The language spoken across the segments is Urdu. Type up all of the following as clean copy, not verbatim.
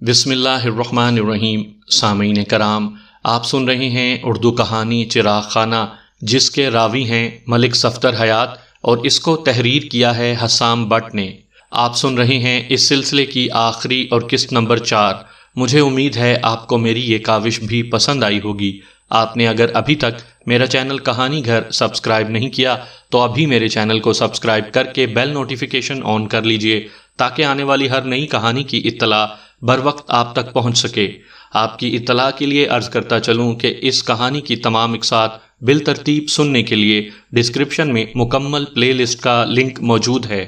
بسم اللہ الرحمن الرحیم۔ سامعین کرام، آپ سن رہے ہیں اردو کہانی چراغ خانہ، جس کے راوی ہیں ملک صفدر حیات اور اس کو تحریر کیا ہے حسام بٹ نے۔ آپ سن رہے ہیں اس سلسلے کی آخری اور قسط نمبر 4۔ مجھے امید ہے آپ کو میری یہ کاوش بھی پسند آئی ہوگی۔ آپ نے اگر ابھی تک میرا چینل کہانی گھر سبسکرائب نہیں کیا تو ابھی میرے چینل کو سبسکرائب کر کے بیل نوٹیفیکیشن آن کر لیجئے تاکہ آنے والی ہر نئی کہانی کی اطلاع بر وقت آپ تک پہنچ سکے۔ آپ کی اطلاع کے لیے عرض کرتا چلوں کہ اس کہانی کی تمام اقساط بالترتیب سننے کے لیے ڈسکرپشن میں مکمل پلے لسٹ کا لنک موجود ہے۔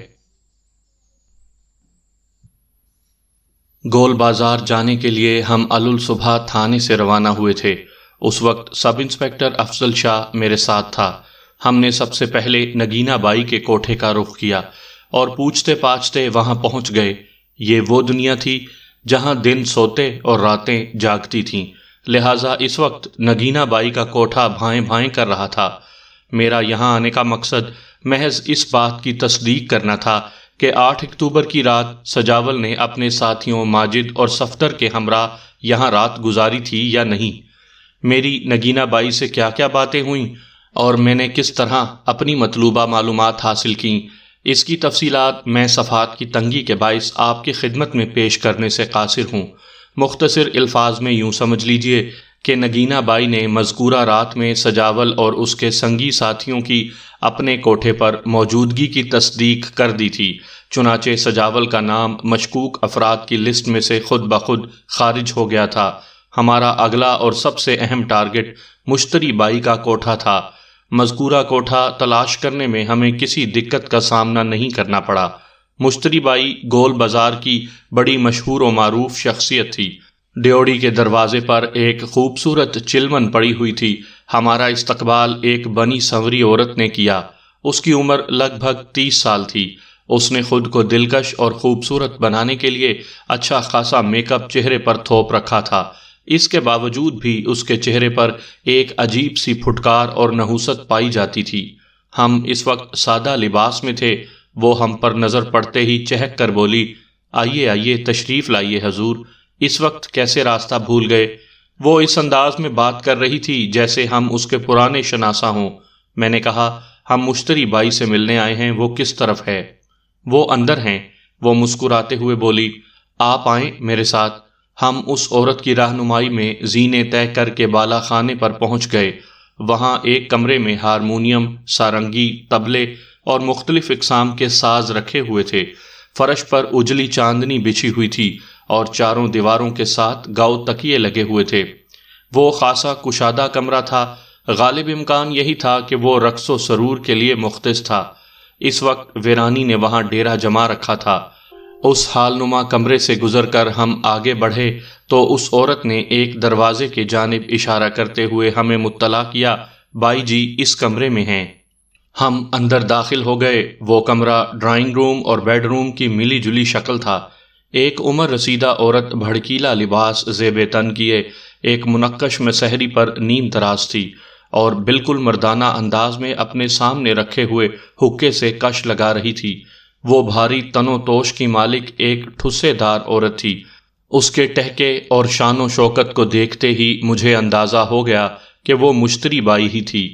گول بازار جانے کے لیے ہم الصبح تھانے سے روانہ ہوئے تھے۔ اس وقت سب انسپکٹر افضل شاہ میرے ساتھ تھا۔ ہم نے سب سے پہلے نگینہ بائی کے کوٹھے کا رخ کیا اور پوچھتے پاچھتے وہاں پہنچ گئے۔ یہ وہ دنیا تھی جہاں دن سوتے اور راتیں جاگتی تھیں، لہٰذا اس وقت نگینہ بائی کا کوٹھا بھائیں بھائیں کر رہا تھا۔ میرا یہاں آنے کا مقصد محض اس بات کی تصدیق کرنا تھا کہ 8 اکتوبر کی رات سجاول نے اپنے ساتھیوں ماجد اور صفدر کے ہمراہ یہاں رات گزاری تھی یا نہیں۔ میری نگینہ بائی سے کیا کیا باتیں ہوئیں اور میں نے کس طرح اپنی مطلوبہ معلومات حاصل کیں، اس کی تفصیلات میں صفحات کی تنگی کے باعث آپ کی خدمت میں پیش کرنے سے قاصر ہوں۔ مختصر الفاظ میں یوں سمجھ لیجئے کہ نگینہ بائی نے مذکورہ رات میں سجاول اور اس کے سنگی ساتھیوں کی اپنے کوٹھے پر موجودگی کی تصدیق کر دی تھی، چنانچہ سجاول کا نام مشکوک افراد کی لسٹ میں سے خود بخود خارج ہو گیا تھا۔ ہمارا اگلا اور سب سے اہم ٹارگٹ مشتری بائی کا کوٹھا تھا۔ مذکورہ کوٹھا تلاش کرنے میں ہمیں کسی دقت کا سامنا نہیں کرنا پڑا۔ مشتری بائی گول بازار کی بڑی مشہور و معروف شخصیت تھی۔ ڈیوڑی کے دروازے پر ایک خوبصورت چلمن پڑی ہوئی تھی۔ ہمارا استقبال ایک بنی سنوری عورت نے کیا۔ اس کی عمر لگ بھگ 30 سال تھی۔ اس نے خود کو دلکش اور خوبصورت بنانے کے لیے اچھا خاصا میک اپ چہرے پر تھوپ رکھا تھا۔ اس کے باوجود بھی اس کے چہرے پر ایک عجیب سی پھٹکار اور نحوست پائی جاتی تھی۔ ہم اس وقت سادہ لباس میں تھے۔ وہ ہم پر نظر پڑتے ہی چہک کر بولی، آئیے آئیے، تشریف لائیے حضور، اس وقت کیسے راستہ بھول گئے؟ وہ اس انداز میں بات کر رہی تھی جیسے ہم اس کے پرانے شناسا ہوں۔ میں نے کہا، ہم مشتری بائی سے ملنے آئے ہیں، وہ کس طرف ہے؟ وہ اندر ہیں۔ وہ مسکراتے ہوئے بولی، آپ آئیں میرے ساتھ۔ ہم اس عورت کی رہنمائی میں زینے طے کر کے بالا خانے پر پہنچ گئے۔ وہاں ایک کمرے میں ہارمونیم، سارنگی، طبلے اور مختلف اقسام کے ساز رکھے ہوئے تھے۔ فرش پر اجلی چاندنی بچھی ہوئی تھی اور چاروں دیواروں کے ساتھ گاؤ تکیے لگے ہوئے تھے۔ وہ خاصا کشادہ کمرہ تھا۔ غالب امکان یہی تھا کہ وہ رقص و سرور کے لیے مختص تھا۔ اس وقت ویرانی نے وہاں ڈیرا جما رکھا تھا۔ اس حال نما کمرے سے گزر کر ہم آگے بڑھے تو اس عورت نے ایک دروازے کے جانب اشارہ کرتے ہوئے ہمیں مطلع کیا، بائی جی اس کمرے میں ہیں۔ ہم اندر داخل ہو گئے۔ وہ کمرہ ڈرائنگ روم اور بیڈ روم کی ملی جلی شکل تھا۔ ایک عمر رسیدہ عورت بھڑکیلا لباس زیب تن کیے ایک منقش مسحری پر نیم دراز تھی اور بالکل مردانہ انداز میں اپنے سامنے رکھے ہوئے حقے سے کش لگا رہی تھی۔ وہ بھاری تن و توش کی مالک ایک ٹھسے دار عورت تھی۔ اس کے ٹہکے اور شان و شوکت کو دیکھتے ہی مجھے اندازہ ہو گیا کہ وہ مشتری بائی ہی تھی۔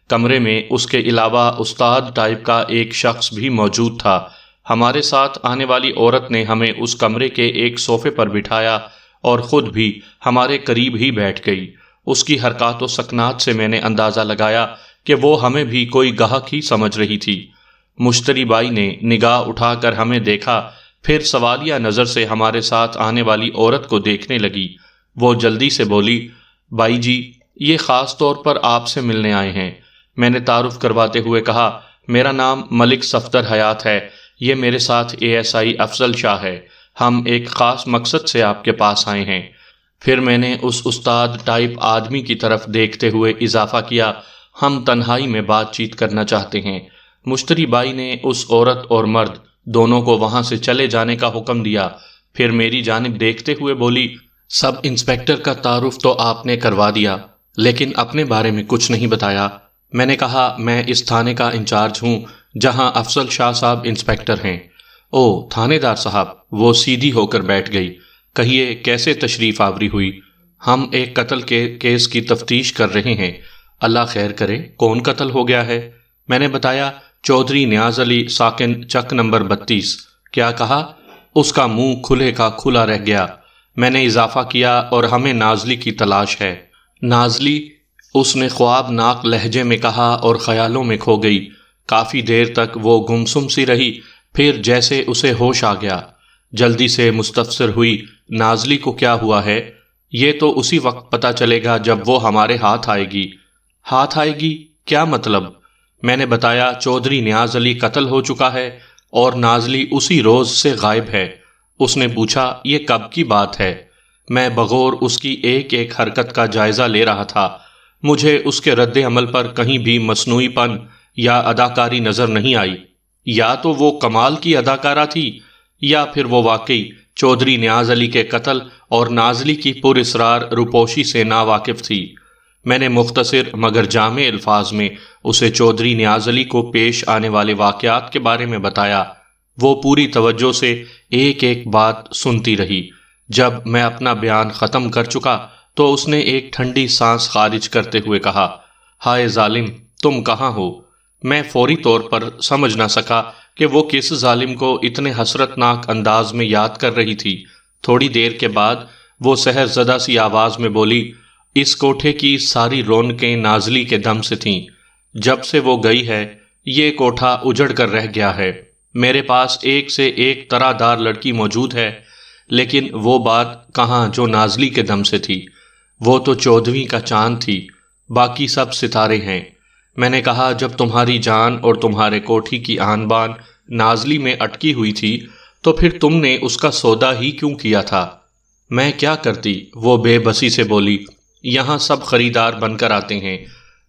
کمرے میں اس کے علاوہ استاد ٹائپ کا ایک شخص بھی موجود تھا۔ ہمارے ساتھ آنے والی عورت نے ہمیں اس کمرے کے ایک صوفے پر بٹھایا اور خود بھی ہمارے قریب ہی بیٹھ گئی۔ اس کی حرکات و سکنات سے میں نے اندازہ لگایا کہ وہ ہمیں بھی کوئی گاہک ہی سمجھ رہی تھی۔ مشتری بائی نے نگاہ اٹھا کر ہمیں دیکھا، پھر سوالیہ نظر سے ہمارے ساتھ آنے والی عورت کو دیکھنے لگی۔ وہ جلدی سے بولی، بائی جی یہ خاص طور پر آپ سے ملنے آئے ہیں۔ میں نے تعارف کرواتے ہوئے کہا، میرا نام ملک صفدر حیات ہے، یہ میرے ساتھ ASI افضل شاہ ہے، ہم ایک خاص مقصد سے آپ کے پاس آئے ہیں۔ پھر میں نے اس استاد ٹائپ آدمی کی طرف دیکھتے ہوئے اضافہ کیا، ہم تنہائی میں بات چیت کرنا چاہتے ہیں۔ مشتری بائی نے اس عورت اور مرد دونوں کو وہاں سے چلے جانے کا حکم دیا، پھر میری جانب دیکھتے ہوئے بولی، سب انسپکٹر کا تعارف تو آپ نے کروا دیا لیکن اپنے بارے میں کچھ نہیں بتایا۔ میں نے کہا، میں اس تھانے کا انچارج ہوں جہاں افضل شاہ صاحب انسپکٹر ہیں۔ او تھانے دار صاحب، وہ سیدھی ہو کر بیٹھ گئی۔ کہیے کیسے تشریف آوری ہوئی؟ ہم ایک قتل کے کیس کی تفتیش کر رہے ہیں۔ اللہ خیر کرے، کون قتل ہو گیا ہے؟ میں نے بتایا، چودھری نیاز علی، ساکن چک نمبر 32۔ کیا کہا؟ اس کا منہ کھلے کا کھلا رہ گیا۔ میں نے اضافہ کیا، اور ہمیں نازلی کی تلاش ہے۔ نازلی؟ اس نے خواب ناک لہجے میں کہا اور خیالوں میں کھو گئی۔ کافی دیر تک وہ گمسم سی رہی، پھر جیسے اسے ہوش آ گیا، جلدی سے مستفسر ہوئی، نازلی کو کیا ہوا ہے؟ یہ تو اسی وقت پتہ چلے گا جب وہ ہمارے ہاتھ آئے گی۔ ہاتھ آئے گی؟ کیا مطلب؟ میں نے بتایا، چودھری نیاز علی قتل ہو چکا ہے اور نازلی اسی روز سے غائب ہے۔ اس نے پوچھا، یہ کب کی بات ہے؟ میں بغور اس کی ایک ایک حرکت کا جائزہ لے رہا تھا۔ مجھے اس کے رد عمل پر کہیں بھی مصنوعی پن یا اداکاری نظر نہیں آئی۔ یا تو وہ کمال کی اداکارہ تھی، یا پھر وہ واقعی چودھری نیاز علی کے قتل اور نازلی کی پر اسرار روپوشی سے ناواقف تھی۔ میں نے مختصر مگر جامع الفاظ میں اسے چودھری نیاز علی کو پیش آنے والے واقعات کے بارے میں بتایا۔ وہ پوری توجہ سے ایک ایک بات سنتی رہی۔ جب میں اپنا بیان ختم کر چکا تو اس نے ایک ٹھنڈی سانس خارج کرتے ہوئے کہا، ہائے ظالم، تم کہاں ہو؟ میں فوری طور پر سمجھ نہ سکا کہ وہ کس ظالم کو اتنے حسرت ناک انداز میں یاد کر رہی تھی۔ تھوڑی دیر کے بعد وہ سحر زدہ سی آواز میں بولی، اس کوٹھے کی ساری رونقیں نازلی کے دم سے تھیں۔ جب سے وہ گئی ہے یہ کوٹھا اجڑ کر رہ گیا ہے۔ میرے پاس ایک سے ایک طرح دار لڑکی موجود ہے، لیکن وہ بات کہاں جو نازلی کے دم سے تھی۔ وہ تو 14ویں کا چاند تھی، باقی سب ستارے ہیں۔ میں نے کہا، جب تمہاری جان اور تمہارے کوٹھی کی آن بان نازلی میں اٹکی ہوئی تھی تو پھر تم نے اس کا سودا ہی کیوں کیا تھا؟ میں کیا کرتی؟ وہ بے بسی سے بولی، یہاں سب خریدار بن کر آتے ہیں۔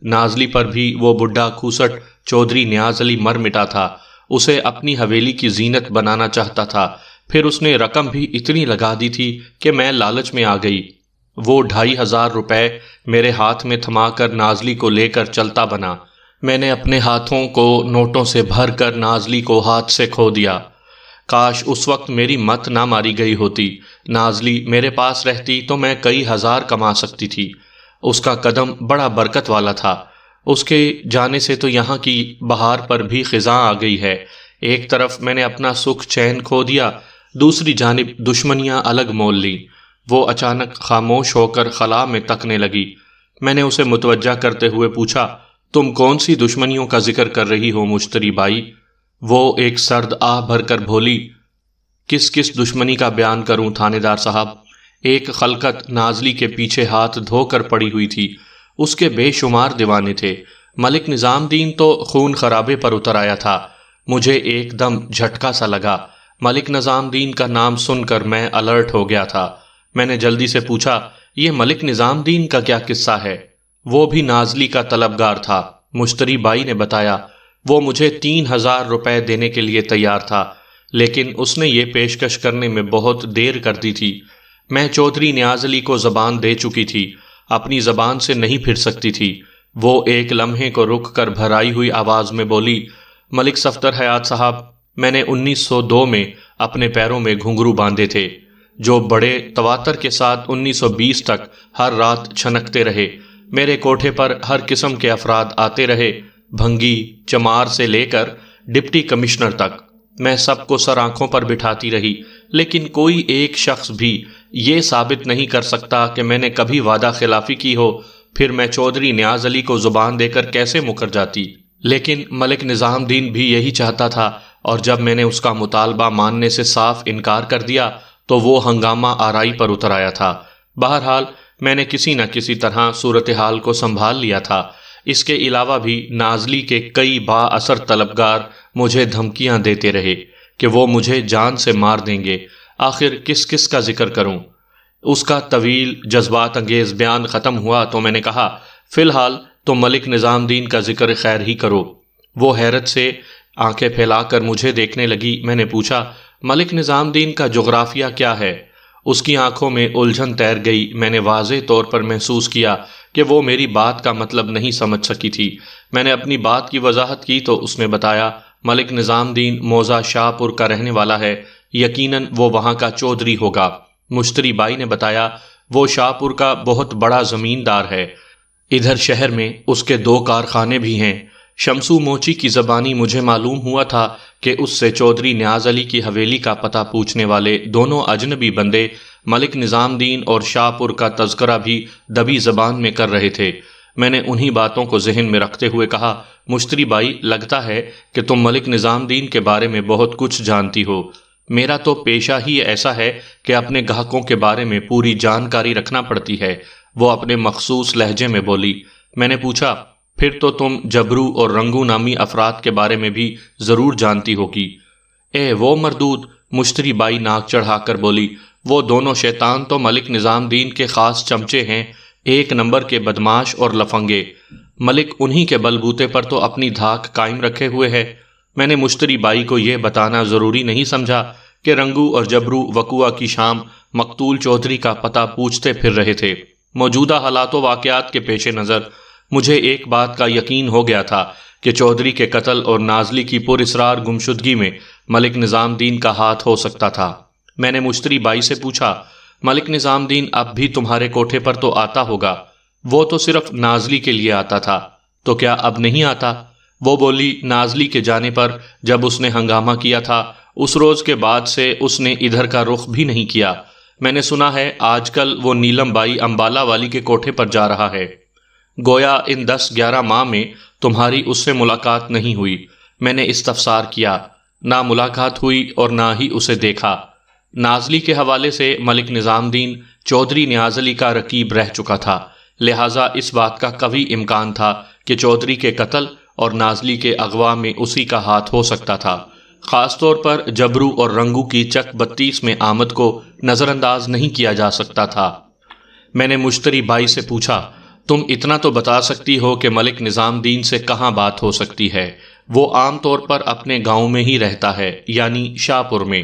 نازلی پر بھی وہ بڈھا کھوسٹ چودھری نیاز علی مر مٹا تھا، اسے اپنی حویلی کی زینت بنانا چاہتا تھا، پھر اس نے رقم بھی اتنی لگا دی تھی کہ میں لالچ میں آ گئی۔ وہ 2500 روپے میرے ہاتھ میں تھما کر نازلی کو لے کر چلتا بنا۔ میں نے اپنے ہاتھوں کو نوٹوں سے بھر کر نازلی کو ہاتھ سے کھو دیا۔ کاش اس وقت میری مت نہ ماری گئی ہوتی۔ نازلی میرے پاس رہتی تو میں کئی ہزار کما سکتی تھی۔ اس کا قدم بڑا برکت والا تھا۔ اس کے جانے سے تو یہاں کی بہار پر بھی خزاں آ گئی ہے۔ ایک طرف میں نے اپنا سکھ چین کھو دیا، دوسری جانب دشمنیاں الگ مول لی۔ وہ اچانک خاموش ہو کر خلا میں تکنے لگی۔ میں نے اسے متوجہ کرتے ہوئے پوچھا، تم کون سی دشمنیوں کا ذکر کر رہی ہو مشتری بائی؟ وہ ایک سرد آہ بھر کر بھولی، کس کس دشمنی کا بیان کروں تھانے دار صاحب؟ ایک خلقت نازلی کے پیچھے ہاتھ دھو کر پڑی ہوئی تھی، اس کے بے شمار دیوانے تھے۔ ملک نظام دین تو خون خرابے پر اتر آیا تھا۔ مجھے ایک دم جھٹکا سا لگا۔ ملک نظام دین کا نام سن کر میں الرٹ ہو گیا تھا۔ میں نے جلدی سے پوچھا، یہ ملک نظام دین کا کیا قصہ ہے؟ وہ بھی نازلی کا طلبگار تھا، مشتری بائی نے بتایا۔ وہ مجھے 3000 روپے دینے کے لیے تیار تھا، لیکن اس نے یہ پیشکش کرنے میں بہت دیر کر دی تھی۔ میں چودھری نیاز علی کو زبان دے چکی تھی، اپنی زبان سے نہیں پھر سکتی تھی۔ وہ ایک لمحے کو رک کر بھرائی ہوئی آواز میں بولی، ملک صفدر حیات صاحب، میں نے 1902 میں اپنے پیروں میں گھنگرو باندھے تھے، جو بڑے تواتر کے ساتھ 1920 تک ہر رات چھنکتے رہے۔ میرے کوٹھے پر ہر قسم کے افراد آتے رہے، بھنگی چمار سے لے کر ڈپٹی کمشنر تک۔ میں سب کو سر آنکھوں پر بٹھاتی رہی، لیکن کوئی ایک شخص بھی یہ ثابت نہیں کر سکتا کہ میں نے کبھی وعدہ خلافی کی ہو۔ پھر میں چودھری نیاز علی کو زبان دے کر کیسے مکر جاتی؟ لیکن ملک نظام دین بھی یہی چاہتا تھا، اور جب میں نے اس کا مطالبہ ماننے سے صاف انکار کر دیا تو وہ ہنگامہ آرائی پر اتر آیا تھا۔ بہرحال میں نے کسی نہ کسی طرح صورتحال کو سنبھال لیا تھا۔ اس کے علاوہ بھی نازلی کے کئی با اثر طلبگار مجھے دھمکیاں دیتے رہے کہ وہ مجھے جان سے مار دیں گے۔ آخر کس کس کا ذکر کروں؟ اس کا طویل جذبات انگیز بیان ختم ہوا تو میں نے کہا، فی الحال تو ملک نظام دین کا ذکر خیر ہی کرو۔ وہ حیرت سے آنکھیں پھیلا کر مجھے دیکھنے لگی۔ میں نے پوچھا، ملک نظام دین کا جغرافیہ کیا ہے؟ اس کی آنکھوں میں الجھن تیر گئی۔ میں نے واضح طور پر محسوس کیا کہ وہ میری بات کا مطلب نہیں سمجھ سکی تھی۔ میں نے اپنی بات کی وضاحت کی تو اس نے بتایا، ملک نظام دین موضع شاہ پور کا رہنے والا ہے، یقیناً وہ وہاں کا چودھری ہوگا۔ مشتری بائی نے بتایا وہ شاہپور کا بہت بڑا زمیندار ہے، ادھر شہر میں اس کے 2 کارخانے بھی ہیں۔ شمسو موچی کی زبانی مجھے معلوم ہوا تھا کہ اس سے چودھری نیاز علی کی حویلی کا پتہ پوچھنے والے دونوں اجنبی بندے ملک نظام دین اور شاہپور کا تذکرہ بھی دبی زبان میں کر رہے تھے۔ میں نے انہی باتوں کو ذہن میں رکھتے ہوئے کہا، مشتری بائی، لگتا ہے کہ تم ملک نظام دین کے بارے میں بہت کچھ جانتی ہو۔ میرا تو پیشہ ہی ایسا ہے کہ اپنے گاہکوں کے بارے میں پوری جانکاری رکھنا پڑتی ہے۔ وہ اپنے مخصوص لہجے میں بولی۔ میں نے پوچھا، پھر تو تم جبرو اور رنگو نامی افراد کے بارے میں بھی ضرور جانتی ہوگی۔ اے وہ مردود، مشتری بائی ناک چڑھا کر بولی، وہ دونوں شیطان تو ملک نظام دین کے خاص چمچے ہیں، 1 نمبر کے بدماش اور لفنگے۔ ملک انہی کے بلبوتے پر تو اپنی دھاک قائم رکھے ہوئے ہے۔ میں نے مشتری بائی کو یہ بتانا ضروری نہیں سمجھا کہ رنگو اور جبرو وقوعہ کی شام مقتول چودھری کا پتہ پوچھتے پھر رہے تھے۔ موجودہ حالات و واقعات کے پیش نظر مجھے ایک بات کا یقین ہو گیا تھا کہ چودھری کے قتل اور نازلی کی پراسرار گمشدگی میں ملک نظام دین کا ہاتھ ہو سکتا تھا۔ میں نے مشتری بائی سے پوچھا، ملک نظام دین اب بھی تمہارے کوٹھے پر تو آتا ہوگا؟ وہ تو صرف نازلی کے لیے آتا تھا، تو کیا اب نہیں آتا؟ وہ بولی، نازلی کے جانے پر جب اس نے ہنگامہ کیا تھا، اس روز کے بعد سے اس نے ادھر کا رخ بھی نہیں کیا۔ میں نے سنا ہے آج کل وہ نیلم بائی امبالہ والی کے کوٹھے پر جا رہا ہے۔ گویا ان 10-11 ماہ میں تمہاری اس سے ملاقات نہیں ہوئی۔ میں نے استفسار کیا۔ نہ ملاقات ہوئی اور نہ ہی اسے دیکھا۔ نازلی کے حوالے سے ملک نظام دین چودھری نیاز علی کا رقیب رہ چکا تھا، لہٰذا اس بات کا قوی امکان تھا کہ چودھری کے قتل اور نازلی کے اغوا میں اسی کا ہاتھ ہو سکتا تھا۔ خاص طور پر جبرو اور رنگو کی چک 32 میں آمد کو نظر انداز نہیں کیا جا سکتا تھا۔ میں نے مشتری بائی سے پوچھا، تم اتنا تو بتا سکتی ہو کہ ملک نظام دین سے کہاں بات ہو سکتی ہے؟ وہ عام طور پر اپنے گاؤں میں ہی رہتا ہے، یعنی شاہپور میں۔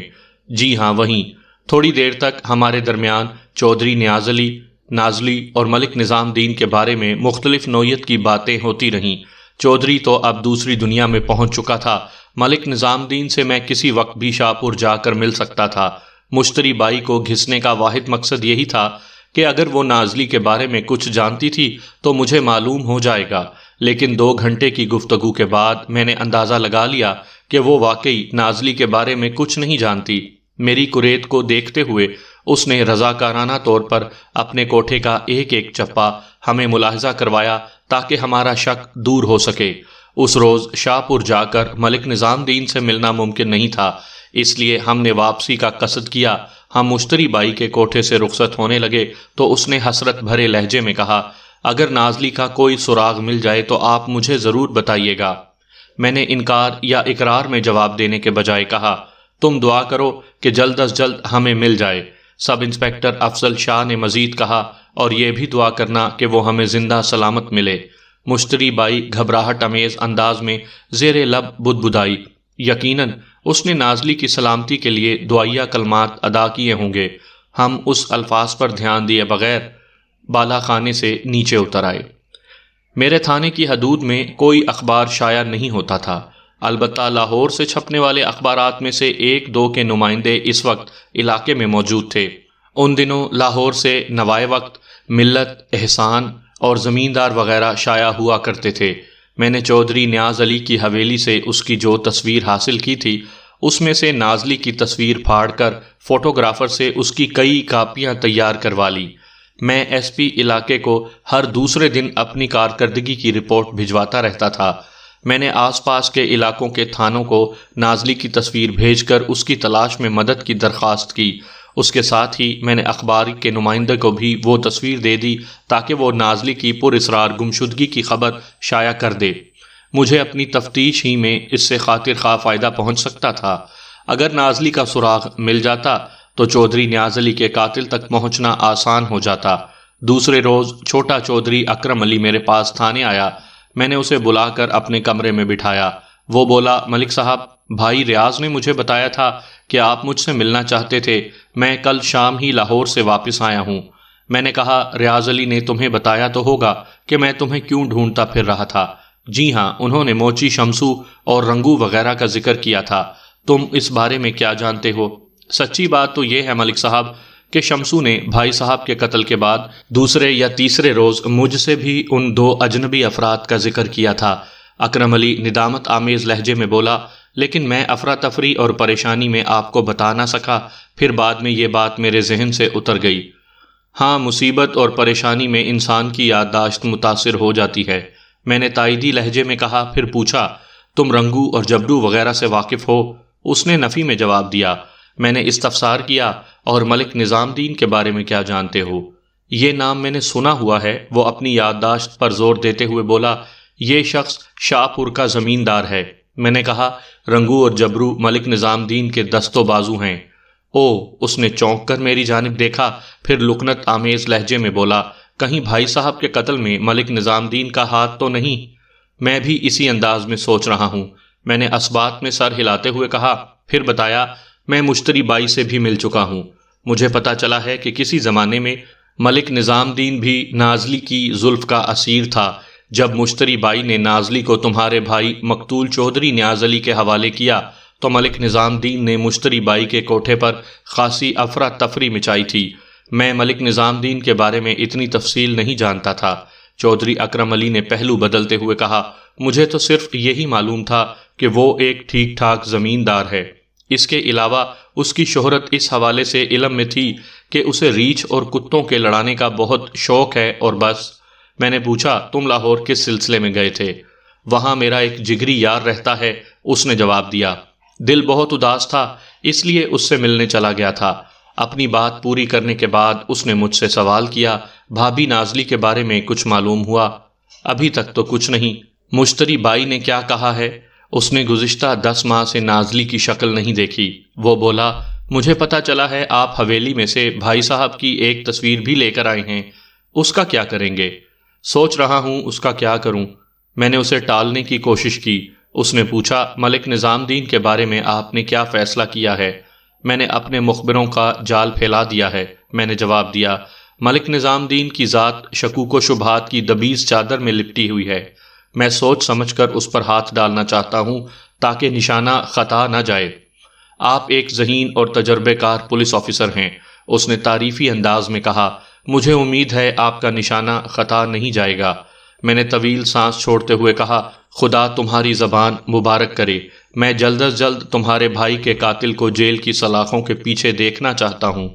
جی ہاں، وہیں۔ تھوڑی دیر تک ہمارے درمیان چودھری نیاز علی، نازلی اور ملک نظام دین کے بارے میں مختلف نوعیت کی باتیں ہوتی رہیں۔ چودھری تو اب دوسری دنیا میں پہنچ چکا تھا، ملک نظام دین سے میں کسی وقت بھی شاہپور جا کر مل سکتا تھا۔ مشتری بائی کو گھسنے کا واحد مقصد یہی تھا کہ اگر وہ نازلی کے بارے میں کچھ جانتی تھی تو مجھے معلوم ہو جائے گا، لیکن 2 گھنٹے کی گفتگو کے بعد میں نے اندازہ لگا لیا کہ وہ واقعی نازلی کے بارے میں کچھ نہیں جانتی۔ میری کریت کو دیکھتے ہوئے اس نے رضاکارانہ طور پر اپنے کوٹھے کا ایک چپا ہمیں ملاحظہ کروایا تاکہ ہمارا شک دور ہو سکے۔ اس روز شاہپور جا کر ملک نظام دین سے ملنا ممکن نہیں تھا، اس لیے ہم نے واپسی کا قصد کیا۔ ہم مشتری بائی کے کوٹھے سے رخصت ہونے لگے تو اس نے حسرت بھرے لہجے میں کہا، اگر نازلی کا کوئی سراغ مل جائے تو آپ مجھے ضرور بتائیے گا۔ میں نے انکار یا اقرار میں جواب دینے کے بجائے کہا، تم دعا کرو کہ جلد از جلد ہمیں مل جائے۔ سب انسپکٹر افضل شاہ نے مزید کہا، اور یہ بھی دعا کرنا کہ وہ ہمیں زندہ سلامت ملے۔ مشتری بائی گھبراہٹ امیز انداز میں زیر لب بدبدائی۔ یقیناً اس نے نازلی کی سلامتی کے لیے دعائیہ کلمات ادا کیے ہوں گے۔ ہم اس الفاظ پر دھیان دیے بغیر بالا خانے سے نیچے اتر آئے۔ میرے تھانے کی حدود میں کوئی اخبار شائع نہیں ہوتا تھا، البتہ لاہور سے چھپنے والے اخبارات میں سے 1-2 کے نمائندے اس وقت علاقے میں موجود تھے۔ ان دنوں لاہور سے نوائے وقت، ملت، احسان اور زمیندار وغیرہ شائع ہوا کرتے تھے۔ میں نے چودھری نیاز علی کی حویلی سے اس کی جو تصویر حاصل کی تھی، اس میں سے نازلی کی تصویر پھاڑ کر فوٹوگرافر سے اس کی کئی کاپیاں تیار کروا لی۔ میں ایس پی علاقے کو ہر دوسرے دن اپنی کارکردگی کی رپورٹ بھجواتا رہتا تھا۔ میں نے آس پاس کے علاقوں کے تھانوں کو نازلی کی تصویر بھیج کر اس کی تلاش میں مدد کی درخواست کی۔ اس کے ساتھ ہی میں نے اخبار کے نمائندے کو بھی وہ تصویر دے دی تاکہ وہ نازلی کی پراسرار گمشدگی کی خبر شائع کر دے۔ مجھے اپنی تفتیش ہی میں اس سے خاطر خواہ فائدہ پہنچ سکتا تھا۔ اگر نازلی کا سراغ مل جاتا تو چودھری نیاز علی کے قاتل تک پہنچنا آسان ہو جاتا۔ دوسرے روز چھوٹا چودھری اکرم علی میرے پاس تھانے آیا۔ میں نے اسے بلا کر اپنے کمرے میں بٹھایا۔ وہ بولا، ملک صاحب، بھائی ریاض نے مجھے بتایا تھا کہ آپ مجھ سے ملنا چاہتے تھے۔ میں کل شام ہی لاہور سے واپس آیا ہوں۔ میں نے کہا، ریاض علی نے تمہیں بتایا تو ہوگا کہ میں تمہیں کیوں ڈھونڈتا پھر رہا تھا؟ جی ہاں، انہوں نے موچی، شمسو اور رنگو وغیرہ کا ذکر کیا تھا۔ تم اس بارے میں کیا جانتے ہو؟ سچی بات تو یہ ہے ملک صاحب کہ شمسو نے بھائی صاحب کے قتل کے بعد دوسرے یا تیسرے روز مجھ سے بھی ان 2 اجنبی افراد کا ذکر کیا تھا۔ اکرم علی ندامت آمیز لہجے میں بولا، لیکن میں افراتفری اور پریشانی میں آپ کو بتا نہ سکا، پھر بعد میں یہ بات میرے ذہن سے اتر گئی۔ ہاں، مصیبت اور پریشانی میں انسان کی یادداشت متاثر ہو جاتی ہے، میں نے تائیدی لہجے میں کہا۔ پھر پوچھا، تم رنگو اور جبرو وغیرہ سے واقف ہو؟ اس نے نفی میں جواب دیا۔ میں نے استفسار کیا، اور ملک نظام دین کے بارے میں کیا جانتے ہو؟ یہ نام میں نے سنا ہوا ہے۔ وہ اپنی یادداشت پر زور دیتے ہوئے بولا، یہ شخص شاہ پور کا زمیندار ہے۔ میں نے کہا، رنگو اور جبرو ملک نظام دین کے دست و بازو ہیں۔ او، اس نے چونک کر میری جانب دیکھا، پھر لکنت آمیز لہجے میں بولا، کہیں بھائی صاحب کے قتل میں ملک نظام دین کا ہاتھ تو نہیں؟ میں بھی اسی انداز میں سوچ رہا ہوں، میں نے اسبات میں سر ہلاتے ہوئے کہا۔ پھر بتایا، میں مشتری بائی سے بھی مل چکا ہوں، مجھے پتا چلا ہے کہ کسی زمانے میں ملک نظام دین بھی نازلی کی زلف کا اسیر تھا۔ جب مشتری بائی نے نازلی کو تمہارے بھائی مقتول چودھری نیاز علی کے حوالے کیا تو ملک نظام دین نے مشتری بائی کے کوٹھے پر خاصی افراتفری مچائی تھی۔ میں ملک نظام دین کے بارے میں اتنی تفصیل نہیں جانتا تھا۔ چودھری اکرم علی نے پہلو بدلتے ہوئے کہا، مجھے تو صرف یہی معلوم تھا کہ وہ ایک ٹھیک ٹھاک زمیندار ہے۔ اس کے علاوہ اس کی شہرت اس حوالے سے علم میں تھی کہ اسے ریچھ اور کتوں کے لڑانے کا بہت شوق ہے، اور بس۔ میں نے پوچھا، تم لاہور کس سلسلے میں گئے تھے؟ وہاں میرا ایک جگری یار رہتا ہے، اس نے جواب دیا۔ دل بہت اداس تھا، اس لیے اس سے ملنے چلا گیا تھا۔ اپنی بات پوری کرنے کے بعد اس نے مجھ سے سوال کیا، بھابھی نازلی کے بارے میں کچھ معلوم ہوا؟ ابھی تک تو کچھ نہیں۔ مشتری بائی نے کیا کہا ہے؟ اس نے گزشتہ 10 ماہ سے نازلی کی شکل نہیں دیکھی۔ وہ بولا، مجھے پتا چلا ہے آپ حویلی میں سے بھائی صاحب کی ایک تصویر بھی لے کر آئے ہیں، اس کا کیا کریں گے؟ سوچ رہا ہوں اس کا کیا کروں۔ میں نے اسے ٹالنے کی کوشش کی۔ اس نے پوچھا، ملک نظام دین کے بارے میں آپ نے کیا فیصلہ کیا ہے؟ میں نے اپنے مخبروں کا جال پھیلا دیا ہے، میں نے جواب دیا۔ ملک نظام دین کی ذات شکوک و شبہات کی دبیز چادر میں لپٹی ہوئی ہے، میں سوچ سمجھ کر اس پر ہاتھ ڈالنا چاہتا ہوں تاکہ نشانہ خطا نہ جائے۔ آپ ایک ذہین اور تجربے کار پولیس آفیسر ہیں، اس نے تعریفی انداز میں کہا۔ مجھے امید ہے آپ کا نشانہ خطا نہیں جائے گا۔ میں نے طویل سانس چھوڑتے ہوئے کہا، خدا تمہاری زبان مبارک کرے، میں جلد از جلد تمہارے بھائی کے قاتل کو جیل کی سلاخوں کے پیچھے دیکھنا چاہتا ہوں۔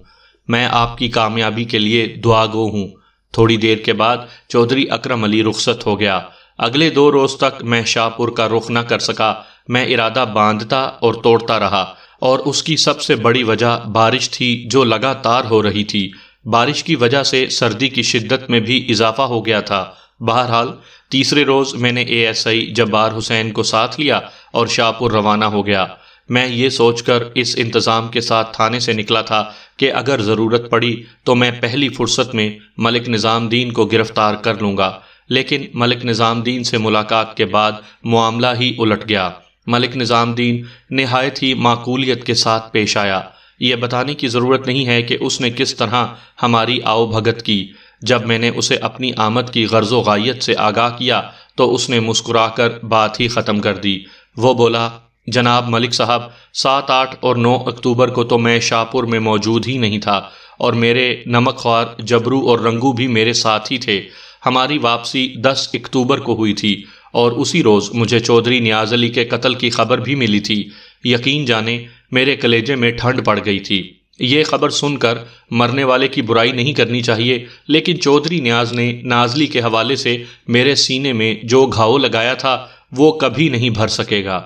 میں آپ کی کامیابی کے لیے دعا گو ہوں۔ تھوڑی دیر کے بعد چودھری اکرم علی رخصت ہو گیا۔ اگلے 2 روز تک میں شاہ پور کا رخ نہ کر سکا۔ میں ارادہ باندھتا اور توڑتا رہا، اور اس کی سب سے بڑی وجہ بارش تھی جو لگاتار ہو رہی تھی۔ بارش کی وجہ سے سردی کی شدت میں بھی اضافہ ہو گیا تھا۔ بہرحال تیسرے روز میں نے ASI جبار حسین کو ساتھ لیا اور شاہ پور روانہ ہو گیا۔ میں یہ سوچ کر اس انتظام کے ساتھ تھانے سے نکلا تھا کہ اگر ضرورت پڑی تو میں پہلی فرصت میں ملک نظام دین کو گرفتار کر لوں گا، لیکن ملک نظام دین سے ملاقات کے بعد معاملہ ہی الٹ گیا۔ ملک نظام دین نہایت ہی معقولیت کے ساتھ پیش آیا۔ یہ بتانے کی ضرورت نہیں ہے کہ اس نے کس طرح ہماری آؤ بھگت کی۔ جب میں نے اسے اپنی آمد کی غرض و غایت سے آگاہ کیا تو اس نے مسکرا کر بات ہی ختم کر دی۔ وہ بولا، جناب ملک صاحب، 7، 8 اور 9 اکتوبر کو تو میں شاہ پور میں موجود ہی نہیں تھا، اور میرے نمک خوار جبرو اور رنگو بھی میرے ساتھ ہی تھے۔ ہماری واپسی 10 اکتوبر کو ہوئی تھی، اور اسی روز مجھے چودھری نیاز علی کے قتل کی خبر بھی ملی تھی۔ یقین جانے میرے کلیجے میں ٹھنڈ پڑ گئی تھی۔ یہ خبر سن کر مرنے والے کی برائی نہیں کرنی چاہیے، لیکن چودھری نیاز نے نازلی کے حوالے سے میرے سینے میں جو گھاؤ لگایا تھا وہ کبھی نہیں بھر سکے گا۔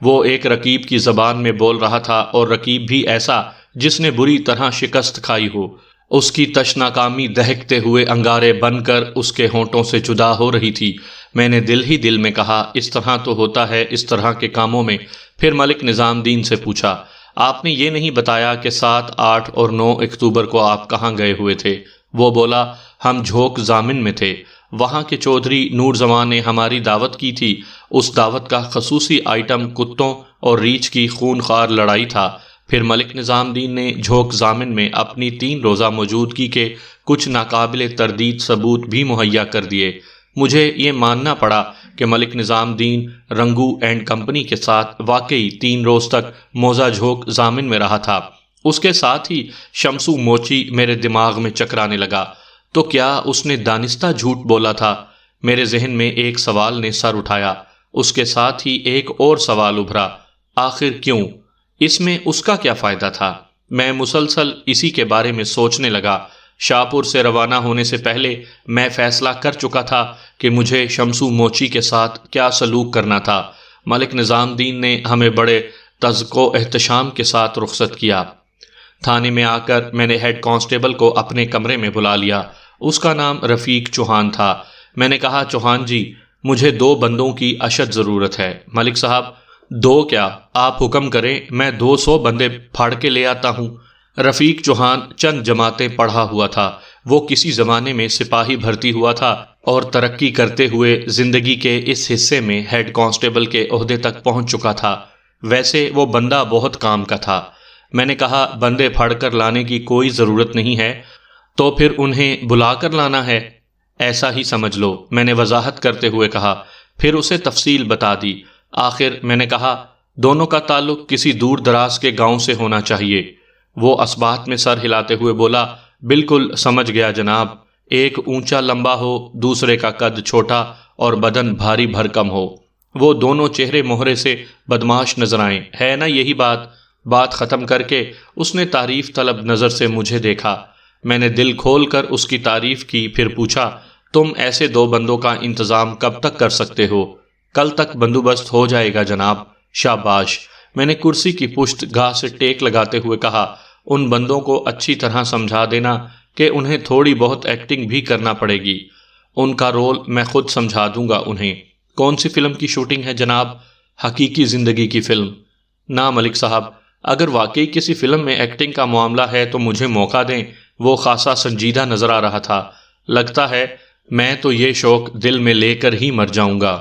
وہ ایک رقیب کی زبان میں بول رہا تھا، اور رقیب بھی ایسا جس نے بری طرح شکست کھائی ہو۔ اس کی تشناکامی دہکتے ہوئے انگارے بن کر اس کے ہونٹوں سے جدا ہو رہی تھی۔ میں نے دل ہی دل میں کہا، اس طرح تو ہوتا ہے اس طرح کے کاموں میں۔ پھر ملک نظام دین سے پوچھا، آپ نے یہ نہیں بتایا کہ 7، 8 اور 9 اکتوبر کو آپ کہاں گئے ہوئے تھے؟ وہ بولا، ہم جھوک ضامن میں تھے۔ وہاں کے چودھری نور زمان نے ہماری دعوت کی تھی۔ اس دعوت کا خصوصی آئٹم کتوں اور ریچھ کی خونخوار لڑائی تھا۔ پھر ملک نظام دین نے جھوک ضامن میں اپنی 3 روزہ موجودگی کے کچھ ناقابل تردید ثبوت بھی مہیا کر دیے۔ مجھے یہ ماننا پڑا کہ ملک نظام دین رنگو اینڈ کمپنی کے ساتھ واقعی 3 روز تک موزہ جھوک ضامن میں رہا تھا۔ اس کے ساتھ ہی شمسو موچی میرے دماغ میں چکرانے لگا۔ تو کیا اس نے دانستہ جھوٹ بولا تھا؟ میرے ذہن میں ایک سوال نے سر اٹھایا۔ اس کے ساتھ ہی ایک اور سوال ابھرا، آخر کیوں؟ اس میں اس کا کیا فائدہ تھا؟ میں مسلسل اسی کے بارے میں سوچنے لگا۔ شاہپور سے روانہ ہونے سے پہلے میں فیصلہ کر چکا تھا کہ مجھے شمسو موچی کے ساتھ کیا سلوک کرنا تھا۔ ملک نظام الدین نے ہمیں بڑے تذک و احتشام کے ساتھ رخصت کیا۔ تھانے میں آ کر میں نے ہیڈ کانسٹیبل کو اپنے کمرے میں بلا لیا۔ اس کا نام رفیق چوہان تھا۔ میں نے کہا، چوہان جی، مجھے 2 بندوں کی اشد ضرورت ہے۔ ملک صاحب، 2 کیا؟ آپ حکم کریں، میں 200 بندے پھاڑ کے لے آتا ہوں۔ رفیق چوہان چند جماعتیں پڑھا ہوا تھا۔ وہ کسی زمانے میں سپاہی بھرتی ہوا تھا اور ترقی کرتے ہوئے زندگی کے اس حصے میں ہیڈ کانسٹیبل کے عہدے تک پہنچ چکا تھا۔ ویسے وہ بندہ بہت کام کا تھا۔ میں نے کہا، بندے پھاڑ کر لانے کی کوئی ضرورت نہیں ہے، تو پھر انہیں بلا کر لانا ہے۔ ایسا ہی سمجھ لو، میں نے وضاحت کرتے ہوئے کہا۔ پھر اسے تفصیل بتا دی۔ آخر میں نے کہا، دونوں کا تعلق کسی دور دراز کے گاؤں سے ہونا چاہیے۔ وہ اسبات میں سر ہلاتے ہوئے بولا، بالکل سمجھ گیا جناب۔ ایک اونچا لمبا ہو، دوسرے کا قد چھوٹا اور بدن بھاری بھرکم ہو۔ وہ دونوں چہرے مہرے سے بدماش نظر آئیں، ہے نا یہی بات؟ بات ختم کر کے اس نے تعریف طلب نظر سے مجھے دیکھا۔ میں نے دل کھول کر اس کی تعریف کی، پھر پوچھا، تم ایسے 2 بندوں کا انتظام کب تک کر سکتے ہو؟ کل تک بندوبست ہو جائے گا جناب۔ شاباش، میں نے کرسی کی پشت گاہ سے ٹیک لگاتے ہوئے کہا۔ ان بندوں کو اچھی طرح سمجھا دینا کہ انہیں تھوڑی بہت ایکٹنگ بھی کرنا پڑے گی۔ ان کا رول میں خود سمجھا دوں گا انہیں۔ کون سی فلم کی شوٹنگ ہے جناب؟ حقیقی زندگی کی فلم۔ نا ملک صاحب، اگر واقعی کسی فلم میں ایکٹنگ کا معاملہ ہے تو مجھے موقع دیں۔ وہ خاصا سنجیدہ نظر آ رہا تھا۔ لگتا ہے میں تو یہ شوق دل میں لے کر ہی مر جاؤں گا۔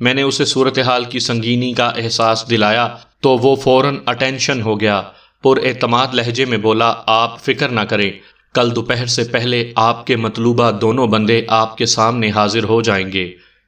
میں نے اسے صورتحال کی سنگینی کا احساس دلایا تو وہ فوراً اٹینشن ہو گیا۔ پر اعتماد لہجے میں بولا، آپ فکر نہ کریں، کل دوپہر سے پہلے آپ کے مطلوبہ دونوں بندے آپ کے سامنے حاضر ہو جائیں گے۔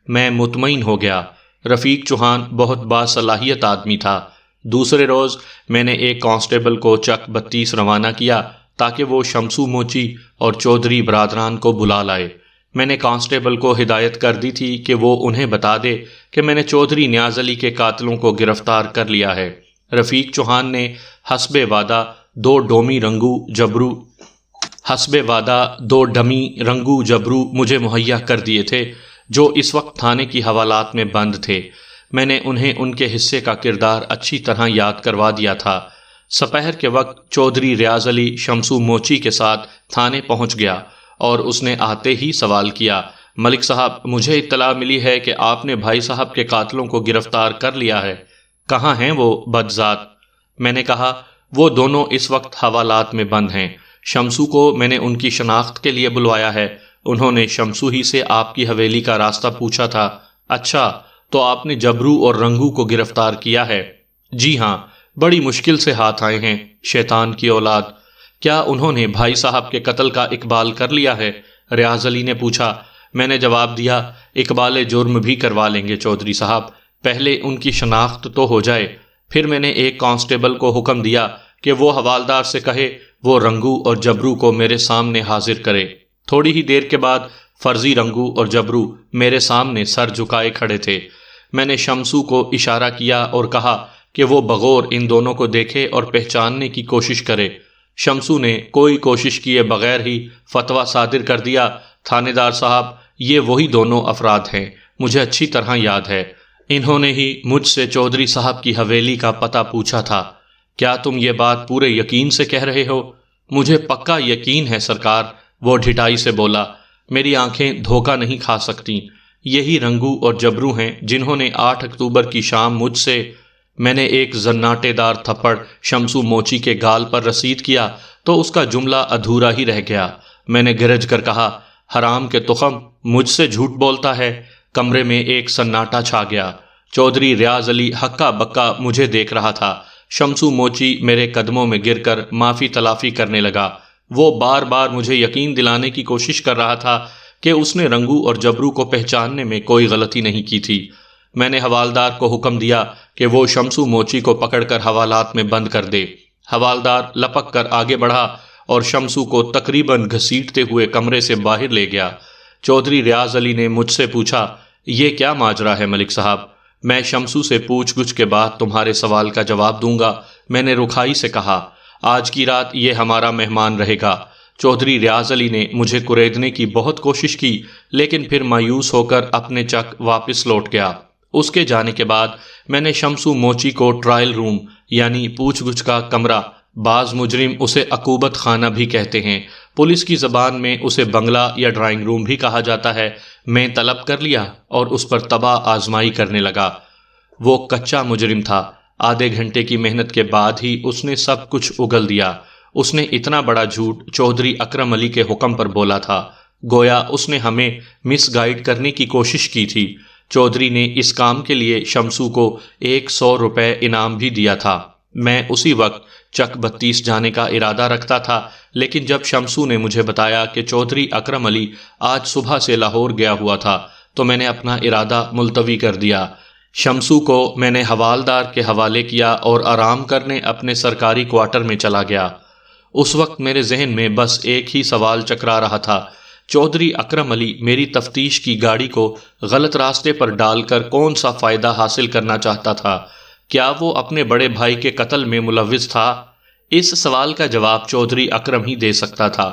میں مطمئن ہو گیا۔ رفیق چوہان بہت باصلاحیت آدمی تھا۔ دوسرے روز میں نے ایک کانسٹیبل کو چک 32 روانہ کیا تاکہ وہ شمسو موچی اور چودھری برادران کو بلا لائے۔ میں نے کانسٹیبل کو ہدایت کر دی تھی کہ وہ انہیں بتا دے کہ میں نے چودھری نیاز علی کے قاتلوں کو گرفتار کر لیا ہے۔ رفیق چوہان نے حسب وعدہ 2 ڈمی رنگو جبرو مجھے مہیا کر دیے تھے، جو اس وقت تھانے کی حوالات میں بند تھے۔ میں نے انہیں ان کے حصے کا کردار اچھی طرح یاد کروا دیا تھا۔ سپہر کے وقت چودھری ریاض علی شمسو موچی کے ساتھ تھانے پہنچ گیا اور اس نے آتے ہی سوال کیا، ملک صاحب، مجھے اطلاع ملی ہے کہ آپ نے بھائی صاحب کے قاتلوں کو گرفتار کر لیا ہے۔ کہاں ہیں وہ بدذات؟ میں نے کہا، وہ دونوں اس وقت حوالات میں بند ہیں۔ شمسو کو میں نے ان کی شناخت کے لیے بلوایا ہے۔ انہوں نے شمسو ہی سے آپ کی حویلی کا راستہ پوچھا تھا۔ اچھا، تو آپ نے جبرو اور رنگو کو گرفتار کیا ہے؟ جی ہاں، بڑی مشکل سے ہاتھ آئے ہیں، شیطان کی اولاد۔ کیا انہوں نے بھائی صاحب کے قتل کا اقبال کر لیا ہے؟ ریاض علی نے پوچھا۔ میں نے جواب دیا، اقبال جرم بھی کروا لیں گے چودھری صاحب، پہلے ان کی شناخت تو ہو جائے۔ پھر میں نے ایک کانسٹیبل کو حکم دیا کہ وہ حوالدار سے کہے وہ رنگو اور جبرو کو میرے سامنے حاضر کرے۔ تھوڑی ہی دیر کے بعد فرضی رنگو اور جبرو میرے سامنے سر جھکائے کھڑے تھے۔ میں نے شمسو کو اشارہ کیا اور کہا کہ وہ بغور ان دونوں کو دیکھے اور پہچاننے کی کوشش کرے۔ شمسو نے کوئی کوشش کیے بغیر ہی فتویٰ صادر کر دیا، تھانے دار صاحب، یہ وہی دونوں افراد ہیں، مجھے اچھی طرح یاد ہے۔ انہوں نے ہی مجھ سے چودھری صاحب کی حویلی کا پتہ پوچھا تھا۔ کیا تم یہ بات پورے یقین سے کہہ رہے ہو؟ مجھے پکا یقین ہے سرکار، وہ ڈھٹائی سے بولا۔ میری آنکھیں دھوکہ نہیں کھا سکتی۔ یہی رنگو اور جبرو ہیں جنہوں نے 8 اکتوبر کی شام مجھ سے… میں نے ایک زناٹے دار تھپڑ شمسو موچی کے گال پر رسید کیا تو اس کا جملہ ادھورا ہی رہ گیا۔ میں نے گرج کر کہا، حرام کے تخم، مجھ سے جھوٹ بولتا ہے۔ کمرے میں ایک سناٹا چھا گیا۔ چودھری ریاض علی ہکا بکا مجھے دیکھ رہا تھا۔ شمسو موچی میرے قدموں میں گر کر معافی تلافی کرنے لگا۔ وہ بار بار مجھے یقین دلانے کی کوشش کر رہا تھا کہ اس نے رنگو اور جبرو کو پہچاننے میں کوئی غلطی نہیں کی تھی۔ میں نے حوالدار کو حکم دیا کہ وہ شمسو موچی کو پکڑ کر حوالات میں بند کر دے۔ حوالدار لپک کر آگے بڑھا اور شمسو کو تقریباً گھسیٹتے ہوئے کمرے سے باہر لے گیا۔ چودھری ریاض علی نے مجھ سے پوچھا، یہ کیا ماجرا ہے ملک صاحب؟ میں شمسو سے پوچھ گچھ کے بعد تمہارے سوال کا جواب دوں گا، میں نے رکھائی سے کہا۔ آج کی رات یہ ہمارا مہمان رہے گا۔ چودھری ریاض علی نے مجھے کریدنے کی بہت کوشش کی، لیکن پھر مایوس ہو کر اپنے چک واپس لوٹ گیا۔ اس کے جانے کے بعد میں نے شمسو موچی کو ٹرائل روم یعنی پوچھ گچھ کا کمرہ، بعض مجرم اسے عقوبت خانہ بھی کہتے ہیں، پولیس کی زبان میں اسے بنگلہ یا ڈرائنگ روم بھی کہا جاتا ہے، میں طلب کر لیا اور اس پر تباہ آزمائی کرنے لگا۔ وہ کچا مجرم تھا، آدھے گھنٹے کی محنت کے بعد ہی اس نے سب کچھ اگل دیا۔ اس نے اتنا بڑا جھوٹ چودھری اکرم علی کے حکم پر بولا تھا، گویا اس نے ہمیں مس گائیڈ کرنے کی کوشش کی تھی۔ چودھری نے اس کام کے لیے شمسو کو 100 روپے انعام بھی دیا تھا۔ میں اسی وقت چک 32 جانے کا ارادہ رکھتا تھا، لیکن جب شمسو نے مجھے بتایا کہ چودھری اکرم علی آج صبح سے لاہور گیا ہوا تھا تو میں نے اپنا ارادہ ملتوی کر دیا۔ شمسو کو میں نے حوالدار کے حوالے کیا اور آرام کرنے اپنے سرکاری کوارٹر میں چلا گیا۔ اس وقت میرے ذہن میں بس ایک ہی سوال چکرا رہا تھا، چودھری اکرم علی میری تفتیش کی گاڑی کو غلط راستے پر ڈال کر کون سا فائدہ حاصل کرنا چاہتا تھا؟ کیا وہ اپنے بڑے بھائی کے قتل میں ملوث تھا؟ اس سوال کا جواب چودھری اکرم ہی دے سکتا تھا۔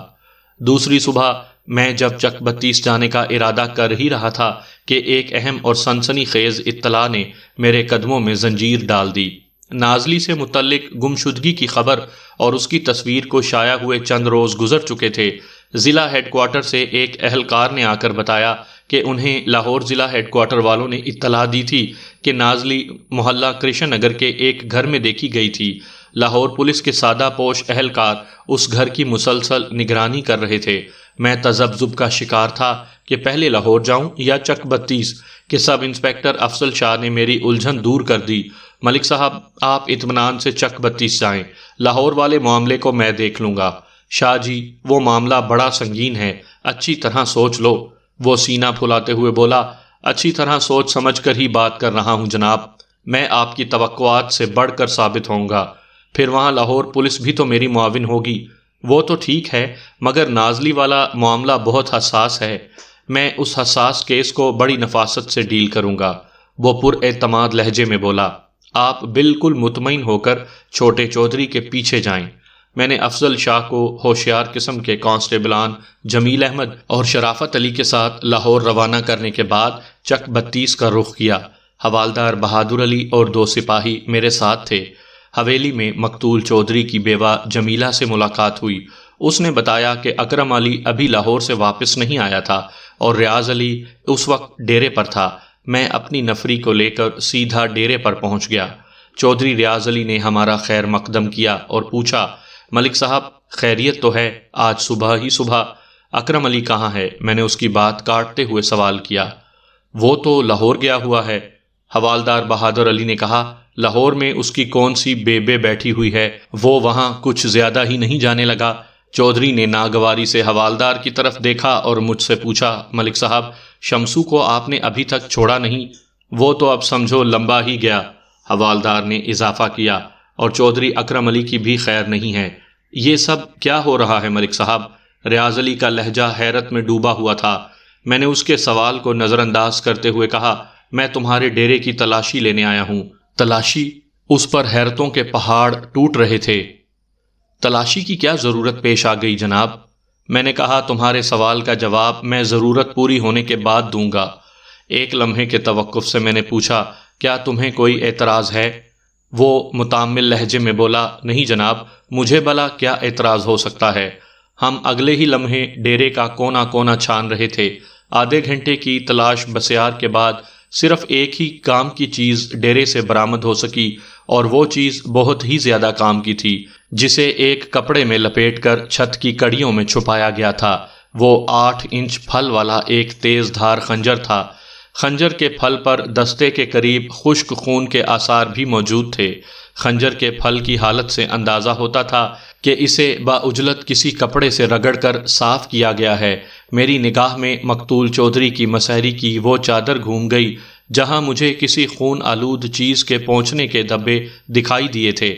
دوسری صبح میں جب چک 32 جانے کا ارادہ کر ہی رہا تھا کہ ایک اہم اور سنسنی خیز اطلاع نے میرے قدموں میں زنجیر ڈال دی۔ نازلی سے متعلق گمشدگی کی خبر اور اس کی تصویر کو شائع ہوئے چند روز گزر چکے تھے۔ ضلع ہیڈ کوارٹر سے ایک اہلکار نے آ کر بتایا کہ انہیں لاہور ضلع ہیڈ کوارٹر والوں نے اطلاع دی تھی کہ نازلی محلہ کرشن نگر کے ایک گھر میں دیکھی گئی تھی۔ لاہور پولیس کے سادہ پوش اہلکار اس گھر کی مسلسل نگرانی کر رہے تھے۔ میں تذبذب کا شکار تھا کہ پہلے لاہور جاؤں یا چک 32 کہ سب انسپیکٹر افضل شاہ نے میری الجھن دور کر دی۔ ملک صاحب، آپ اطمینان سے چک 32 جائیں، لاہور والے معاملے کو میں دیکھ لوں گا۔ شاہ جی، وہ معاملہ بڑا سنگین ہے، اچھی طرح سوچ لو۔ وہ سینہ پھلاتے ہوئے بولا، اچھی طرح سوچ سمجھ کر ہی بات کر رہا ہوں جناب، میں آپ کی توقعات سے بڑھ کر ثابت ہوں گا۔ پھر وہاں لاہور پولیس بھی تو میری معاون ہوگی۔ وہ تو ٹھیک ہے، مگر نازلی والا معاملہ بہت حساس ہے، میں اس حساس کیس کو بڑی نفاست سے ڈیل کروں گا۔ وہ پر اعتماد لہجے میں بولا، آپ بالکل مطمئن ہو کر چھوٹے چودھری کے پیچھے جائیں۔ میں نے افضل شاہ کو ہوشیار قسم کے کانسٹیبلان جمیل احمد اور شرافت علی کے ساتھ لاہور روانہ کرنے کے بعد چک 32 کا رخ کیا۔ حوالدار بہادر علی اور 2 سپاہی میرے ساتھ تھے۔ حویلی میں مقتول چودھری کی بیوہ جمیلہ سے ملاقات ہوئی۔ اس نے بتایا کہ اکرم علی ابھی لاہور سے واپس نہیں آیا تھا اور ریاض علی اس وقت ڈیرے پر تھا۔ میں اپنی نفری کو لے کر سیدھا ڈیرے پر پہنچ گیا۔ چودھری ریاض علی نے ہمارا خیر مقدم کیا اور پوچھا، ملک صاحب خیریت تو ہے؟ آج صبح ہی صبح اکرم علی کہاں ہے؟ میں نے اس کی بات کاٹتے ہوئے سوال کیا۔ وہ تو لاہور گیا ہوا ہے۔ حوالدار بہادر علی نے کہا، لاہور میں اس کی کون سی بے بیٹھی ہوئی ہے، وہ وہاں کچھ زیادہ ہی نہیں جانے لگا؟ چودھری نے ناگواری سے حوالدار کی طرف دیکھا اور مجھ سے پوچھا، ملک صاحب شمسو کو آپ نے ابھی تک چھوڑا نہیں؟ وہ تو اب سمجھو لمبا ہی گیا، حوالدار نے اضافہ کیا، اور چودھری اکرم علی کی بھی خیر نہیں ہے۔ یہ سب کیا ہو رہا ہے ملک صاحب؟ ریاض علی کا لہجہ حیرت میں ڈوبا ہوا تھا۔ میں نے اس کے سوال کو نظر انداز کرتے ہوئے کہا، میں تمہارے ڈیرے کی تلاشی لینے آیا ہوں۔ تلاشی؟ اس پر حیرتوں کے پہاڑ ٹوٹ رہے تھے۔ تلاشی کی کیا ضرورت پیش آ گئی جناب؟ میں نے کہا، تمہارے سوال کا جواب میں ضرورت پوری ہونے کے بعد دوں گا۔ ایک لمحے کے توقف سے میں نے پوچھا، کیا تمہیں کوئی اعتراض ہے؟ وہ متامل لہجے میں بولا، نہیں جناب، مجھے بھلا کیا اعتراض ہو سکتا ہے؟ ہم اگلے ہی لمحے ڈیرے کا کونا کونا چھان رہے تھے۔ آدھے گھنٹے کی تلاش بسیار کے بعد صرف ایک ہی کام کی چیز ڈیرے سے برآمد ہو سکی، اور وہ چیز بہت ہی زیادہ کام کی تھی، جسے ایک کپڑے میں لپیٹ کر چھت کی کڑیوں میں چھپایا گیا تھا۔ وہ 8 انچ پھل والا ایک تیز دھار خنجر تھا۔ خنجر کے پھل پر دستے کے قریب خشک خون کے آثار بھی موجود تھے۔ خنجر کے پھل کی حالت سے اندازہ ہوتا تھا کہ اسے باعجلت کسی کپڑے سے رگڑ کر صاف کیا گیا ہے۔ میری نگاہ میں مقتول چودھری کی مسحری کی وہ چادر گھوم گئی جہاں مجھے کسی خون آلود چیز کے پہنچنے کے دھبے دکھائی دیے تھے۔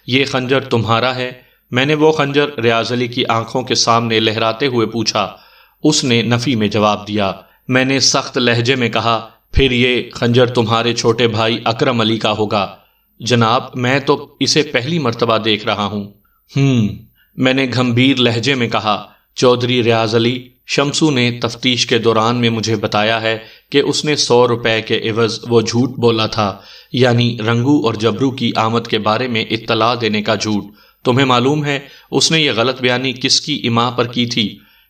یہ خنجر تمہارا ہے؟ میں نے وہ خنجر ریاض علی کی آنکھوں کے سامنے لہراتے ہوئے پوچھا۔ اس نے نفی میں جواب دیا۔ میں نے سخت لہجے میں کہا، پھر یہ خنجر تمہارے چھوٹے بھائی اکرم علی کا ہوگا۔ جناب، میں تو اسے پہلی مرتبہ دیکھ رہا ہوں۔ میں نے گھمبیر لہجے میں کہا۔ چودھری ریاض علی، شمسو نے تفتیش کے دوران میں مجھے بتایا ہے کہ اس نے 100 روپے کے عوض وہ جھوٹ بولا تھا، یعنی رنگو اور جبرو کی آمد کے بارے میں اطلاع دینے کا جھوٹ۔ تمہیں معلوم ہے اس نے یہ غلط بیانی کس کی ایما پر کی تھی؟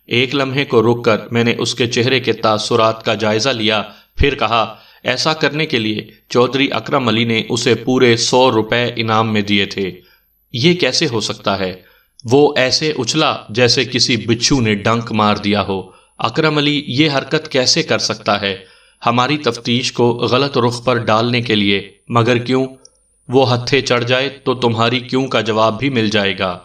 ایک لمحے کو رک کر میں نے اس کے چہرے کے تاثرات کا جائزہ لیا، پھر کہا، ایسا کرنے کے لیے چودھری اکرم علی نے اسے پورے 100 روپے انعام میں دیے تھے۔ یہ کیسے ہو سکتا ہے؟ وہ ایسے اچھلا جیسے کسی بچھو نے ڈنک مار دیا ہو۔ اکرم علی یہ حرکت کیسے کر سکتا ہے؟ ہماری تفتیش کو غلط رخ پر ڈالنے کے لیے۔ مگر کیوں؟ وہ ہتھے چڑھ جائے تو تمہاری کیوں کا جواب بھی مل جائے گا۔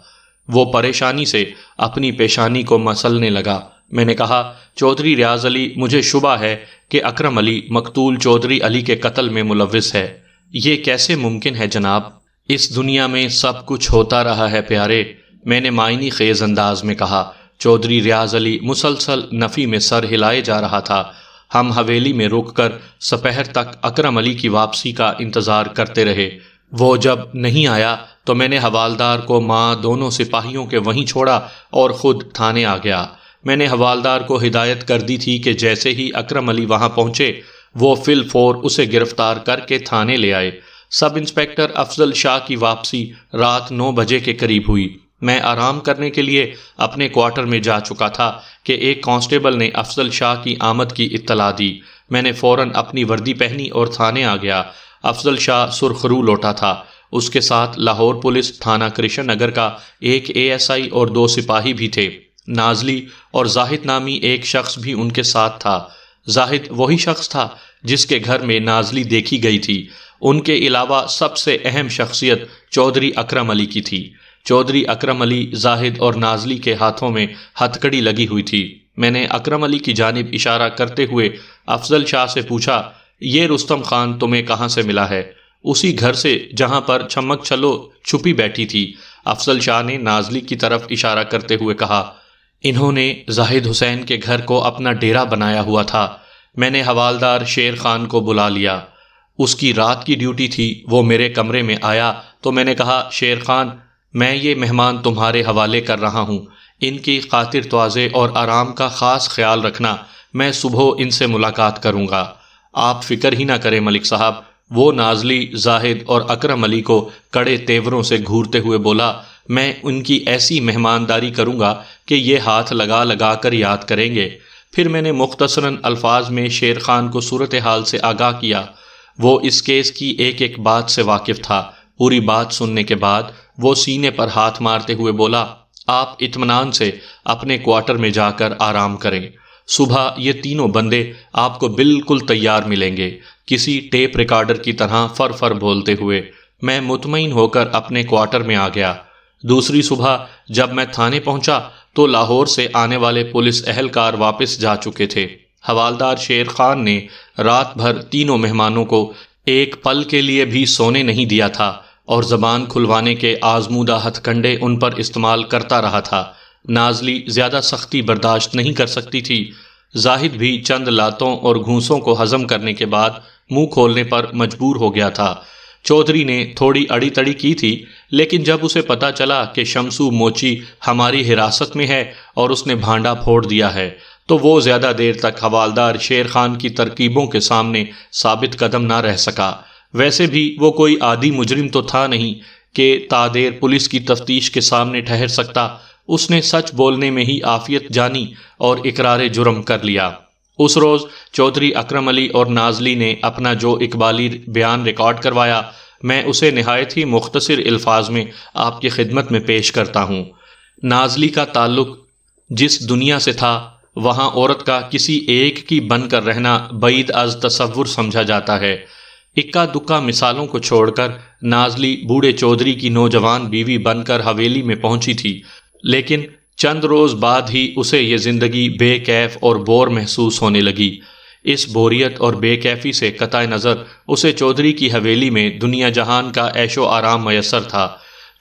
وہ پریشانی سے اپنی پیشانی کو مسلنے لگا۔ میں نے کہا، چودھری ریاض علی، مجھے شبہ ہے کہ اکرم علی مقتول چودھری علی کے قتل میں ملوث ہے۔ یہ کیسے ممکن ہے جناب؟ اس دنیا میں سب کچھ ہوتا رہا ہے پیارے، میں نے معنی خیز انداز میں کہا۔ چودھری ریاض علی مسلسل نفی میں سر ہلائے جا رہا تھا۔ ہم حویلی میں رک کر سپہر تک اکرم علی کی واپسی کا انتظار کرتے رہے۔ وہ جب نہیں آیا تو میں نے حوالدار کو ماں دونوں سپاہیوں کے وہیں چھوڑا اور خود تھانے آ گیا۔ میں نے حوالدار کو ہدایت کر دی تھی کہ جیسے ہی اکرم علی وہاں پہنچے وہ فی الفور اسے گرفتار کر کے تھانے لے آئے۔ سب انسپکٹر افضل شاہ کی واپسی رات 9 بجے کے قریب ہوئی۔ میں آرام کرنے کے لیے اپنے کوارٹر میں جا چکا تھا کہ ایک کانسٹیبل نے افضل شاہ کی آمد کی اطلاع دی۔ میں نے فوراً اپنی وردی پہنی اور تھانے آ گیا۔ افضل شاہ سرخرو لوٹا تھا۔ اس کے ساتھ لاہور پولیس تھانہ کرشن نگر کا ایک ASI اور 2 سپاہی بھی تھے۔ نازلی اور زاہد نامی ایک شخص بھی ان کے ساتھ تھا۔ زاہد وہی شخص تھا جس کے گھر میں نازلی دیکھی گئی تھی۔ ان کے علاوہ سب سے اہم شخصیت چودھری اکرم علی کی تھی۔ چودھری اکرم علی، زاہد اور نازلی کے ہاتھوں میں ہتھکڑی لگی ہوئی تھی۔ میں نے اکرم علی کی جانب اشارہ کرتے ہوئے افضل شاہ سے پوچھا، یہ رستم خان تمہیں کہاں سے ملا ہے؟ اسی گھر سے جہاں پر چھمک چھلو چھپی بیٹھی تھی۔ افضل شاہ نے نازلی کی طرف اشارہ کرتے ہوئے کہا، انہوں نے زاہد حسین کے گھر کو اپنا ڈیرا بنایا ہوا تھا۔ میں نے حوالدار شیر خان کو بلا لیا۔ اس کی رات کی ڈیوٹی تھی۔ وہ میرے کمرے میں آیا تو میں نے کہا، شیر خان، میں یہ مہمان تمہارے حوالے کر رہا ہوں۔ ان کی خاطر تواضع اور آرام کا خاص خیال رکھنا۔ میں صبح ان سے ملاقات کروں گا۔ آپ فکر ہی نہ کریں ملک صاحب۔ وہ نازلی، زاہد اور اکرم علی کو کڑے تیوروں سے گھورتے ہوئے بولا، میں ان کی ایسی مہمانداری کروں گا کہ یہ ہاتھ لگا لگا کر یاد کریں گے۔ پھر میں نے مختصراً الفاظ میں شیر خان کو صورتحال سے آگاہ کیا۔ وہ اس کیس کی ایک ایک بات سے واقف تھا۔ پوری بات سننے کے بعد وہ سینے پر ہاتھ مارتے ہوئے بولا، آپ اطمینان سے اپنے کوارٹر میں جا کر آرام کریں۔ صبح یہ تینوں بندے آپ کو بالکل تیار ملیں گے، کسی ٹیپ ریکارڈر کی طرح فر فر بولتے ہوئے۔ میں مطمئن ہو کر اپنے کوارٹر میں آ گیا۔ دوسری صبح جب میں تھانے پہنچا تو لاہور سے آنے والے پولیس اہلکار واپس جا چکے تھے۔ حوالدار شیر خان نے رات بھر تینوں مہمانوں کو ایک پل کے لیے بھی سونے نہیں دیا تھا اور زبان کھلوانے کے آزمودہ ہتھ کنڈے ان پر استعمال کرتا رہا تھا۔ نازلی زیادہ سختی برداشت نہیں کر سکتی تھی۔ زاہد بھی چند لاتوں اور گھونسوں کو ہضم کرنے کے بعد منہ کھولنے پر مجبور ہو گیا تھا۔ چودھری نے تھوڑی اڑی تڑی کی تھی، لیکن جب اسے پتا چلا کہ شمسو موچی ہماری حراست میں ہے اور اس نے بھانڈا پھوڑ دیا ہے تو وہ زیادہ دیر تک حوالدار شیر خان کی ترکیبوں کے سامنے ثابت قدم نہ رہ سکا۔ ویسے بھی وہ کوئی عادی مجرم تو تھا نہیں کہ تادیر پولیس کی تفتیش کے سامنے ٹھہر سکتا۔ اس نے سچ بولنے میں ہی عافیت جانی اور اقرار جرم کر لیا۔ اس روز چودھری اکرم علی اور نازلی نے اپنا جو اقبالی بیان ریکارڈ کروایا، میں اسے نہایت ہی مختصر الفاظ میں آپ کی خدمت میں پیش کرتا ہوں۔ نازلی کا تعلق جس دنیا سے تھا وہاں عورت کا کسی ایک کی بن کر رہنا بعید از تصور سمجھا جاتا ہے۔ اکا دکا مثالوں کو چھوڑ کر نازلی بوڑھے چودھری کی نوجوان بیوی بن کر حویلی میں پہنچی تھی، لیکن چند روز بعد ہی اسے یہ زندگی بے کیف اور بور محسوس ہونے لگی۔ اس بوریت اور بے کیفی سے قطع نظر اسے چودھری کی حویلی میں دنیا جہان کا عیش و آرام میسر تھا۔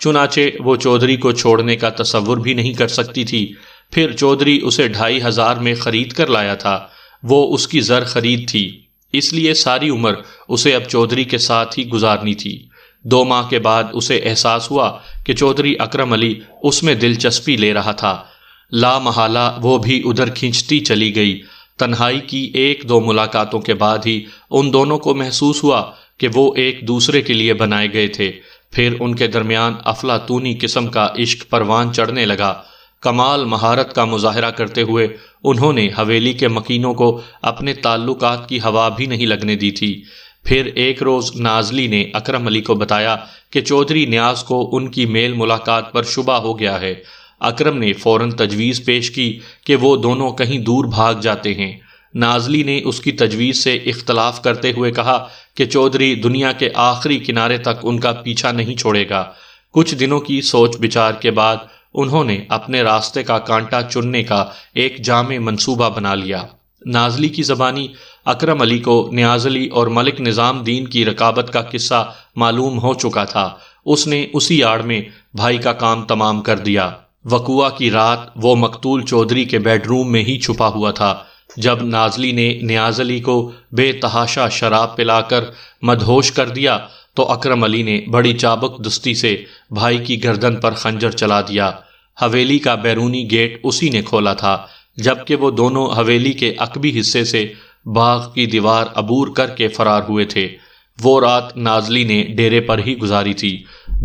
چنانچہ وہ چودھری کو چھوڑنے کا تصور بھی نہیں کر سکتی تھی۔ پھر چودھری اسے 2500 میں خرید کر لایا تھا، وہ اس کی زر خرید تھی، اس لیے ساری عمر اسے اب چودھری کے ساتھ ہی گزارنی تھی۔ 2 ماہ کے بعد اسے احساس ہوا کہ چودھری اکرم علی اس میں دلچسپی لے رہا تھا۔ لا محالہ وہ بھی ادھر کھنچتی چلی گئی۔ تنہائی کی 1-2 ملاقاتوں کے بعد ہی ان دونوں کو محسوس ہوا کہ وہ ایک دوسرے کے لیے بنائے گئے تھے۔ پھر ان کے درمیان افلاطونی قسم کا عشق پروان چڑھنے لگا۔ کمال مہارت کا مظاہرہ کرتے ہوئے انہوں نے حویلی کے مکینوں کو اپنے تعلقات کی ہوا بھی نہیں لگنے دی تھی۔ پھر ایک روز نازلی نے اکرم علی کو بتایا کہ چودھری نیاز کو ان کی میل ملاقات پر شبہ ہو گیا ہے۔ اکرم نے فوراً تجویز پیش کی کہ وہ دونوں کہیں دور بھاگ جاتے ہیں۔ نازلی نے اس کی تجویز سے اختلاف کرتے ہوئے کہا کہ چودھری دنیا کے آخری کنارے تک ان کا پیچھا نہیں چھوڑے گا۔ کچھ دنوں کی سوچ بچار کے بعد انہوں نے اپنے راستے کا کانٹا چننے کا ایک جامع منصوبہ بنا لیا۔ نازلی کی زبانی اکرم علی کو نیاز علی اور ملک نظام الدین کی رقابت کا قصہ معلوم ہو چکا تھا۔ اس نے اسی آڑ میں بھائی کا کام تمام کر دیا۔ وقوعہ کی رات وہ مقتول چودھری کے بیڈ روم میں ہی چھپا ہوا تھا۔ جب نازلی نے نیاز علی کو بے تحاشا شراب پلا کر مدہوش کر دیا تو اکرم علی نے بڑی چابک دستی سے بھائی کی گردن پر خنجر چلا دیا۔ حویلی کا بیرونی گیٹ اسی نے کھولا تھا، جبکہ وہ دونوں حویلی کے عقبی حصے سے باغ کی دیوار عبور کر کے فرار ہوئے تھے۔ وہ رات نازلی نے ڈیرے پر ہی گزاری تھی۔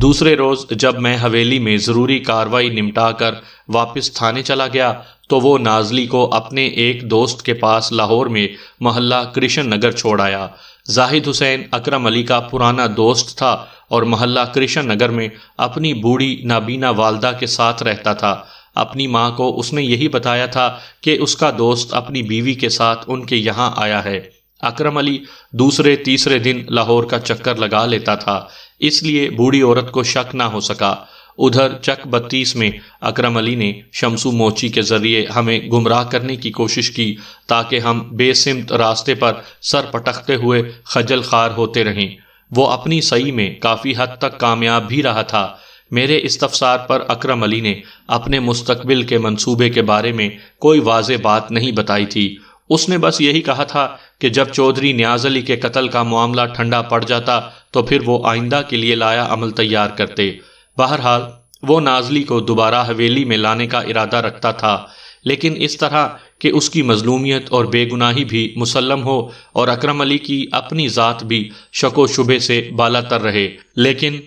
دوسرے روز جب میں حویلی میں ضروری کاروائی نمٹا کر واپس تھانے چلا گیا تو وہ نازلی کو اپنے ایک دوست کے پاس لاہور میں محلہ کرشن نگر چھوڑ آیا۔ زاہد حسین اکرم علی کا پرانا دوست تھا اور محلہ کرشن نگر میں اپنی بوڑھی نابینا والدہ کے ساتھ رہتا تھا۔ اپنی ماں کو اس نے یہی بتایا تھا کہ اس کا دوست اپنی بیوی کے ساتھ ان کے یہاں آیا ہے۔ اکرم علی دوسرے تیسرے دن لاہور کا چکر لگا لیتا تھا، اس لیے بوڑھی عورت کو شک نہ ہو سکا۔ ادھر چک 32 میں اکرم علی نے شمسو موچی کے ذریعے ہمیں گمراہ کرنے کی کوشش کی تاکہ ہم بے سمت راستے پر سر پٹکتے ہوئے خجل خوار ہوتے رہیں۔ وہ اپنی سعی میں کافی حد تک کامیاب بھی رہا تھا۔ میرے استفسار پر اکرم علی نے اپنے مستقبل کے منصوبے کے بارے میں کوئی واضح بات نہیں بتائی تھی۔ اس نے بس یہی کہا تھا کہ جب چودھری نیاز علی کے قتل کا معاملہ ٹھنڈا پڑ جاتا تو پھر وہ آئندہ کے لیے لایا عمل تیار کرتے۔ بہرحال وہ نازلی کو دوبارہ حویلی میں لانے کا ارادہ رکھتا تھا، لیکن اس طرح کہ اس کی مظلومیت اور بے گناہی بھی مسلم ہو اور اکرم علی کی اپنی ذات بھی شک و شبے سے بالاتر رہے۔ لیکن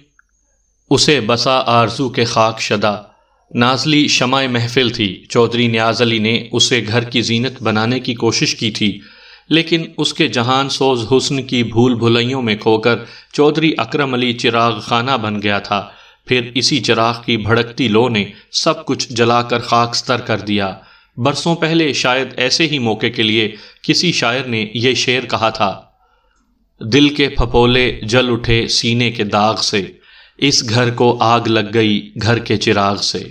اسے بسا آرزو کے خاک شدہ۔ نازلی شمع محفل تھی۔ چودھری نیاز علی نے اسے گھر کی زینت بنانے کی کوشش کی تھی، لیکن اس کے جہان سوز حسن کی بھول بھلائیوں میں کھو کر چودھری اکرم علی چراغ خانہ بن گیا تھا۔ پھر اسی چراغ کی بھڑکتی لو نے سب کچھ جلا کر خاکستر کر دیا۔ برسوں پہلے شاید ایسے ہی موقع کے لیے کسی شاعر نے یہ شعر کہا تھا: دل کے پھپولے جل اٹھے سینے کے داغ سے، اس گھر کو آگ لگ گئی گھر کے چراغ سے۔